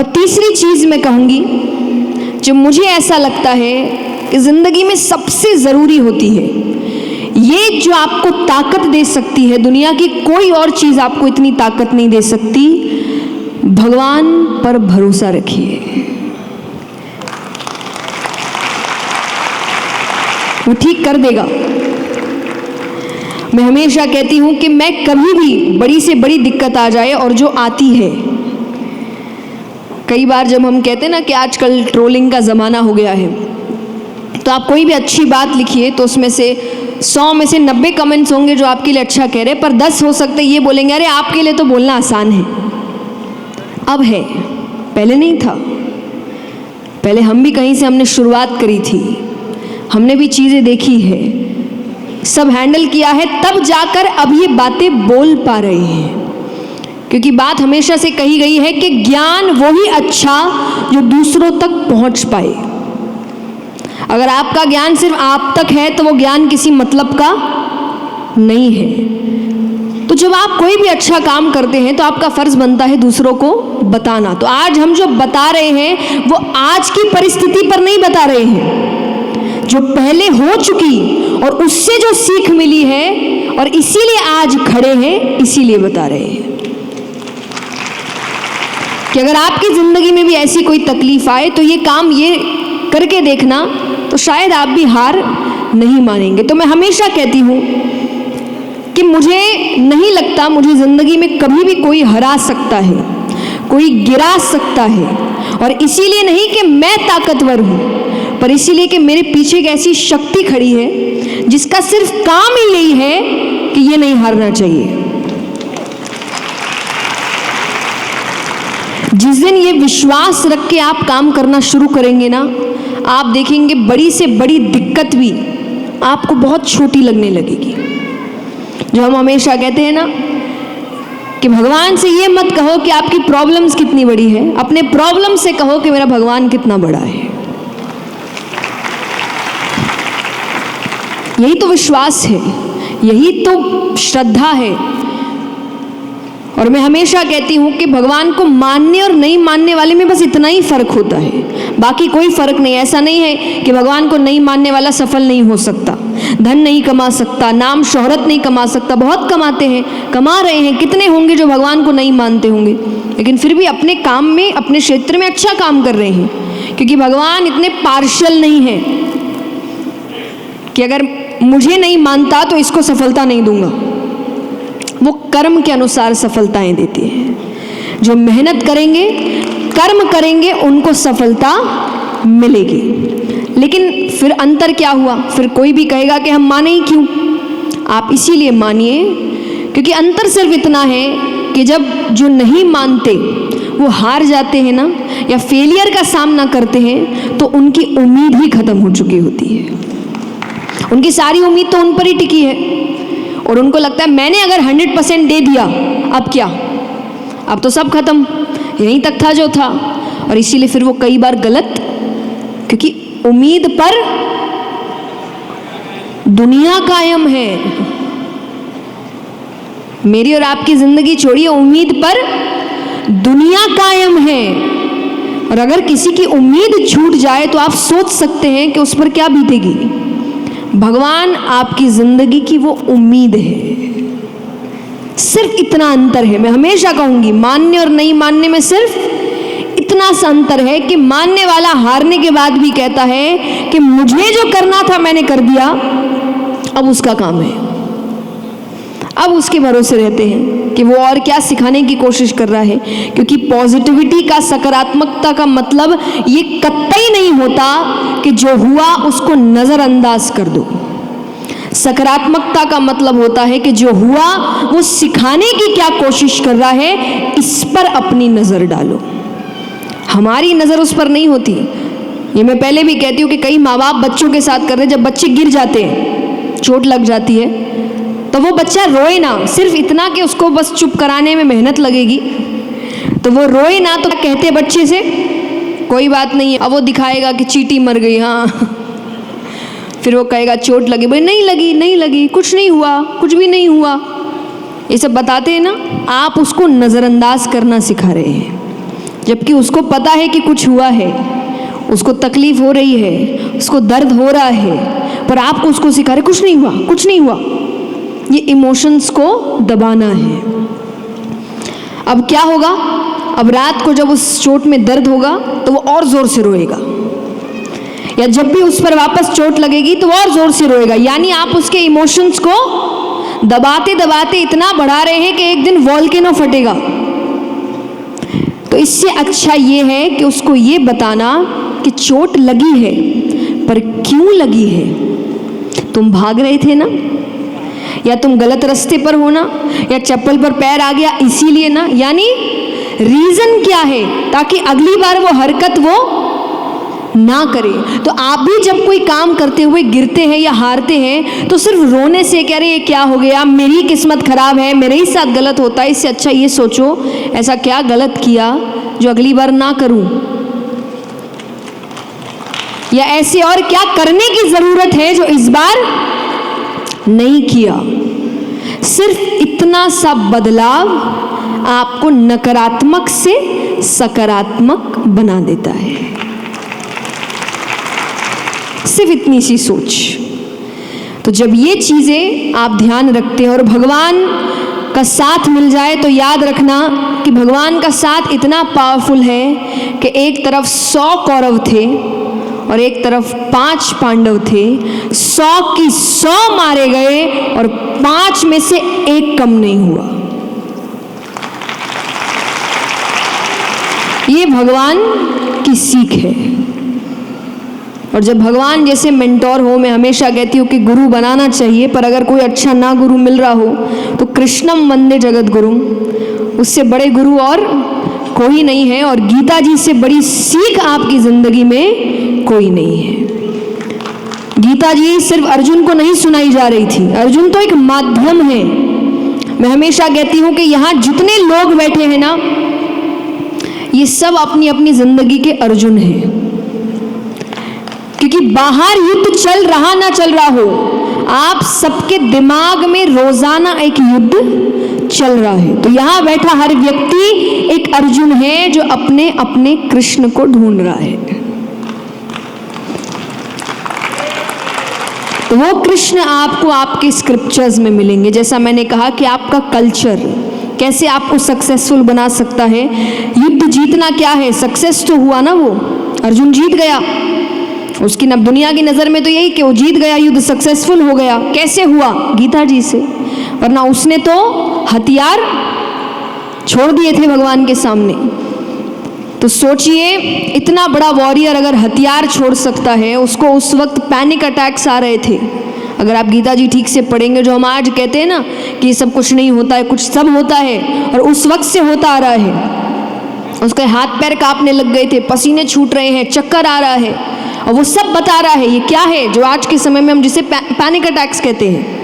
और तीसरी चीज़ मैं कहूँगी जो मुझे ऐसा लगता है कि ज़िंदगी में सबसे ज़रूरी होती है, ये जो आपको ताकत दे सकती है, दुनिया की कोई और चीज़ आपको इतनी ताकत नहीं दे सकती, भगवान पर भरोसा रखिए। वो ठीक कर देगा। मैं हमेशा कहती हूँ कि मैं कभी भी बड़ी से बड़ी दिक्कत आ जाए, और जो आती है, कई बार जब हम कहते हैं ना कि आजकल ट्रोलिंग का ज़माना हो गया है, तो आप कोई भी अच्छी बात लिखिए तो उसमें से 100 में से 90 कमेंट्स होंगे जो आपके लिए अच्छा कह रहे, पर 10 हो सकते ये बोलेंगे अरे आपके लिए तो बोलना आसान है। अब है, पहले नहीं था। पहले हम भी कहीं से हमने शुरुआत करी थी, हमने भी चीज़ें देखी है, सब हैंडल किया है, तब जाकर अब ये बातें बोल पा रहे हैं। क्योंकि बात हमेशा से कही गई है कि ज्ञान वही अच्छा जो दूसरों तक पहुंच पाए। अगर आपका ज्ञान सिर्फ आप तक है तो वो ज्ञान किसी मतलब का नहीं है। तो जब आप कोई भी अच्छा काम करते हैं तो आपका फर्ज बनता है दूसरों को बताना। तो आज हम जो बता रहे हैं वो आज की परिस्थिति पर नहीं बता रहे हैं, जो पहले हो चुकी और उससे जो सीख मिली है, और इसीलिए आज खड़े हैं, इसीलिए बता रहे हैं कि अगर आपकी ज़िंदगी में भी ऐसी कोई तकलीफ आए तो ये काम ये करके देखना, तो शायद आप भी हार नहीं मानेंगे। तो मैं हमेशा कहती हूँ कि मुझे नहीं लगता मुझे ज़िंदगी में कभी भी कोई हरा सकता है, कोई गिरा सकता है, और इसीलिए नहीं कि मैं ताकतवर हूँ, पर इसीलिए कि मेरे पीछे एक ऐसी शक्ति खड़ी है जिसका सिर्फ काम ही यही है कि ये नहीं हारना चाहिए। जिस दिन ये विश्वास रख के आप काम करना शुरू करेंगे ना, आप देखेंगे बड़ी से बड़ी दिक्कत भी आपको बहुत छोटी लगने लगेगी। जो हम हमेशा कहते हैं ना कि भगवान से ये मत कहो कि आपकी प्रॉब्लम्स कितनी बड़ी है, अपने प्रॉब्लम से कहो कि मेरा भगवान कितना बड़ा है। यही तो विश्वास है, यही तो श्रद्धा है। और मैं हमेशा कहती हूँ कि भगवान को मानने और नहीं मानने वाले में बस इतना ही फ़र्क होता है, बाकी कोई फ़र्क नहीं। ऐसा नहीं है कि भगवान को नहीं मानने वाला सफल नहीं हो सकता, धन नहीं कमा सकता, नाम शोहरत नहीं कमा सकता। बहुत कमाते हैं, कमा रहे हैं। कितने होंगे जो भगवान को नहीं मानते होंगे, लेकिन फिर भी अपने काम में, अपने क्षेत्र में अच्छा काम कर रहे हैं। क्योंकि भगवान इतने पार्शल नहीं है कि अगर मुझे नहीं मानता तो इसको सफलता नहीं दूंगा। वो कर्म के अनुसार सफलताएं देती है। जो मेहनत करेंगे, कर्म करेंगे, उनको सफलता मिलेगी। लेकिन फिर अंतर क्या हुआ? फिर कोई भी कहेगा कि हम माने ही क्यों? आप इसीलिए मानिए क्योंकि अंतर सिर्फ इतना है कि जब जो नहीं मानते वो हार जाते हैं ना, या फेलियर का सामना करते हैं, तो उनकी उम्मीद ही खत्म हो चुकी होती है। उनकी सारी उम्मीद तो उन पर ही टिकी है, और उनको लगता है मैंने अगर 100% दे दिया, अब क्या, अब तो सब खत्म, यहीं तक था जो था। और इसीलिए फिर वो कई बार गलत, क्योंकि उम्मीद पर दुनिया कायम है। मेरी और आपकी जिंदगी छोड़िए, उम्मीद पर दुनिया कायम है। और अगर किसी की उम्मीद छूट जाए तो आप सोच सकते हैं कि उस पर क्या बीतेगी। भगवान आपकी जिंदगी की वो उम्मीद है। सिर्फ इतना अंतर है। मैं हमेशा कहूंगी, मानने और नहीं मानने में सिर्फ इतना सा अंतर है कि मानने वाला हारने के बाद भी कहता है कि मुझे जो करना था मैंने कर दिया, अब उसका काम है। अब उसके भरोसे रहते हैं कि वो और क्या सिखाने की कोशिश कर रहा है। क्योंकि पॉजिटिविटी का, सकारात्मकता का मतलब ये कतई नहीं होता कि जो हुआ उसको नज़रअंदाज कर दो। सकारात्मकता का मतलब होता है कि जो हुआ वो सिखाने की क्या कोशिश कर रहा है, इस पर अपनी नज़र डालो। हमारी नज़र उस पर नहीं होती। ये मैं पहले भी कहती हूँ कि कई माँ बाप बच्चों के साथ कर रहे, जब बच्चे गिर जाते हैं, चोट लग जाती है, तो वो बच्चा रोए ना, सिर्फ इतना कि उसको बस चुप कराने में मेहनत लगेगी, तो वो रोए ना। तो कहते बच्चे से कोई बात नहीं है, अब वो दिखाएगा कि चींटी मर गई, हाँ, फिर वो कहेगा चोट लगी, भाई नहीं लगी, नहीं लगी, कुछ नहीं हुआ, कुछ भी नहीं हुआ, ये सब बताते हैं ना। आप उसको नज़रअंदाज करना सिखा रहे हैं। जबकि उसको पता है कि कुछ हुआ है, उसको तकलीफ हो रही है, उसको दर्द हो रहा है, पर आप उसको सिखा रहे कुछ नहीं हुआ, कुछ नहीं हुआ। ये इमोशंस को दबाना है। अब क्या होगा? अब रात को जब उस चोट में दर्द होगा तो वो और जोर से रोएगा, या जब भी उस पर वापस चोट लगेगी तो वो और जोर से रोएगा। यानी आप उसके इमोशंस को दबाते दबाते इतना बढ़ा रहे हैं कि एक दिन वोल्केनो फटेगा। तो इससे अच्छा ये है कि उसको ये बताना कि चोट लगी है, पर क्यों लगी है? तुम भाग रहे थे ना, या तुम गलत रास्ते पर हो ना, या चप्पल पर पैर आ गया इसीलिए ना। यानी रीजन क्या है, ताकि अगली बार वो हरकत वो ना करे। तो आप भी जब कोई काम करते हुए गिरते हैं या हारते हैं तो सिर्फ रोने से कह रहे ये क्या हो गया, मेरी किस्मत खराब है, मेरे ही साथ गलत होता है, इससे अच्छा ये सोचो ऐसा क्या गलत किया जो अगली बार ना करूं, या ऐसे और क्या करने की जरूरत है जो इस बार नहीं किया। सिर्फ इतना सा बदलाव आपको नकारात्मक से सकारात्मक बना देता है। सिर्फ इतनी सी सोच। तो जब ये चीजें आप ध्यान रखते हैं और भगवान का साथ मिल जाए तो याद रखना कि भगवान का साथ इतना पावरफुल है कि एक तरफ 100 कौरव थे और एक तरफ 5 पांडव थे। 100 की 100 मारे गए और 5 में से 1 कम नहीं हुआ। ये भगवान की सीख है। और जब भगवान जैसे मेंटोर हो, मैं हमेशा कहती हूँ कि गुरु बनाना चाहिए, पर अगर कोई अच्छा ना गुरु मिल रहा हो तो कृष्णम वंदे जगत गुरुम, उससे बड़े गुरु और कोई नहीं है। और गीता जी से बड़ी सीख आपकी जिंदगी में कोई नहीं है। गीता जी सिर्फ अर्जुन को नहीं सुनाई जा रही थी, अर्जुन तो एक माध्यम है। मैं हमेशा कहती हूँ कि यहाँ जितने लोग बैठे हैं ना, ये सब अपनी अपनी जिंदगी के अर्जुन हैं। क्योंकि बाहर युद्ध चल रहा ना चल रहा हो, आप सबके दिमाग में रोजाना एक युद्ध चल रहा है। तो यहां बैठा हर व्यक्ति एक अर्जुन है जो अपने अपने कृष्ण को ढूंढ रहा है। तो वो कृष्ण आपको आपके स्क्रिप्चर्स में मिलेंगे। जैसा मैंने कहा कि आपका कल्चर कैसे आपको सक्सेसफुल बना सकता है। युद्ध जीतना क्या है, सक्सेस तो हुआ ना, वो अर्जुन जीत गया। उसकी न दुनिया की नज़र में तो यही कि वो जीत गया, युद्ध सक्सेसफुल हो गया। कैसे हुआ? गीता जी से। वरना उसने तो हथियार छोड़ दिए थे भगवान के सामने। तो सोचिए, इतना बड़ा वॉरियर अगर हथियार छोड़ सकता है, उसको उस वक्त पैनिक अटैक्स आ रहे थे। अगर आप गीता जी ठीक से पढ़ेंगे, जो हम आज कहते हैं ना कि ये सब कुछ नहीं होता है, कुछ सब होता है, और उस वक्त से होता आ रहा है। उसके हाथ पैर कांपने लग गए थे, पसीने छूट रहे हैं, चक्कर आ रहा है, और वो सब बता रहा है ये क्या है जो आज के समय में हम जिसे पैनिक अटैक्स कहते हैं।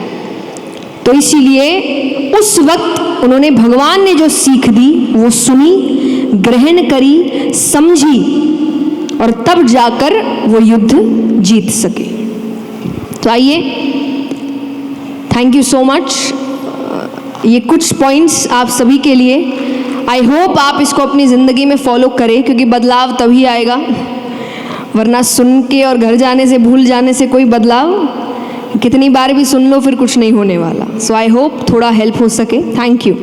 तो इसीलिए उस वक्त उन्होंने भगवान ने जो सीख दी वो सुनी, ग्रहण करी, समझी, और तब जाकर वो युद्ध जीत सके। तो आइए, थैंक यू सो मच। ये कुछ पॉइंट्स आप सभी के लिए। आई होप आप इसको अपनी ज़िंदगी में फॉलो करें, क्योंकि बदलाव तभी आएगा, वरना सुन के और घर जाने से भूल जाने से कोई बदलाव, कितनी बार भी सुन लो फिर कुछ नहीं होने वाला। सो आई होप थोड़ा हेल्प हो सके। Thank you.